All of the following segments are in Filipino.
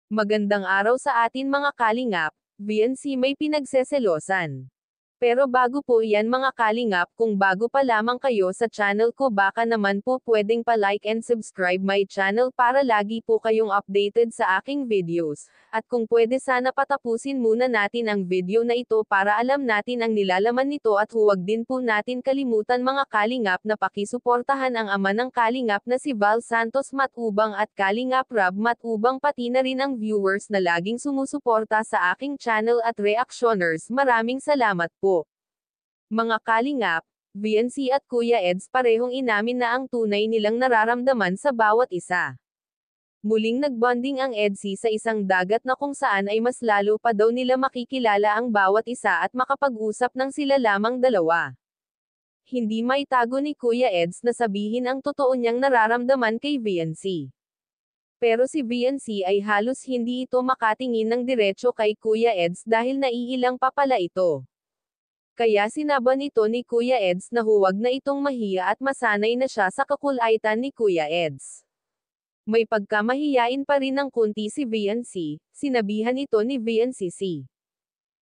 Magandang araw sa atin mga kalingap, VNC may pinagseselosan. Pero bago po yan mga kalingap, kung bago pa lamang kayo sa channel ko baka naman po pwedeng pa-like and subscribe my channel para lagi po kayong updated sa aking videos. At kung pwede sana patapusin muna natin ang video na ito para alam natin ang nilalaman nito at huwag din po natin kalimutan mga kalingap na pakisuportahan ang ama ng kalingap na si Val Santos Matubang at Kalingap Rob Matubang pati na rin ang viewers na laging sumusuporta sa aking channel at reactioners. Maraming salamat po. Mga kalingap, VNC at Kuya Eds parehong inamin na ang tunay nilang nararamdaman sa bawat isa. Muling nagbonding ang EDSI sa isang dagat na kung saan ay mas lalo pa daw nila makikilala ang bawat isa at makapag-usap ng sila lamang dalawa. Hindi maitago ni Kuya Eds na sabihin ang totoo niyang nararamdaman kay VNC. Pero si VNC ay halos hindi ito makatingin ng diretso kay Kuya Eds dahil naiilang pa pala ito. Kaya sinaban ito ni Kuya Eds na huwag na itong mahiya at masanay na siya sa kakulaitan ni Kuya Eds. May pagkamahiyain pa rin ng kunti si VNC, sinabihan ito ni VNCC.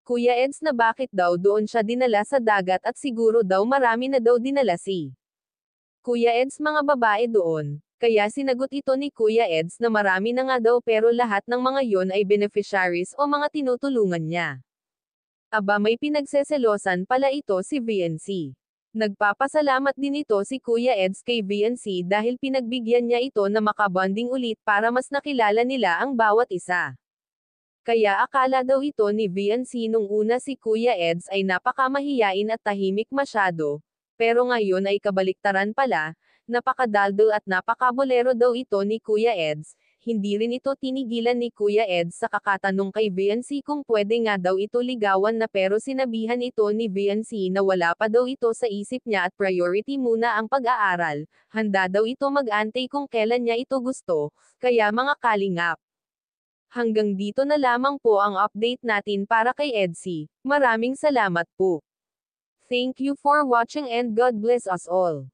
Kuya Eds na bakit daw doon siya dinala sa dagat at siguro daw marami na daw dinala si Kuya Eds mga babae doon. Kaya sinagot ito ni Kuya Eds na marami na nga daw pero lahat ng mga yon ay beneficiaries o mga tinutulungan niya. Aba may pinagseselosan pala ito si VNC. Nagpapasalamat din ito si Kuya Eds kay VNC dahil pinagbigyan niya ito na makabonding ulit para mas nakilala nila ang bawat isa. Kaya akala daw ito ni VNC nung una si Kuya Eds ay napakamahiyain at tahimik masyado, pero ngayon ay kabaliktaran pala, napakadaldal at napakabolero daw ito ni Kuya Eds. Hindi rin ito tinigilan ni Kuya Eds sa kakatanong kay VNC kung pwede nga daw ito ligawan na pero sinabihan ito ni VNC na wala pa daw ito sa isip niya at priority muna ang pag-aaral, handa daw ito mag-antay kung kailan niya ito gusto, kaya mga kalingap. Hanggang dito na lamang po ang update natin para kay EDSI. Maraming salamat po. Thank you for watching and God bless us all.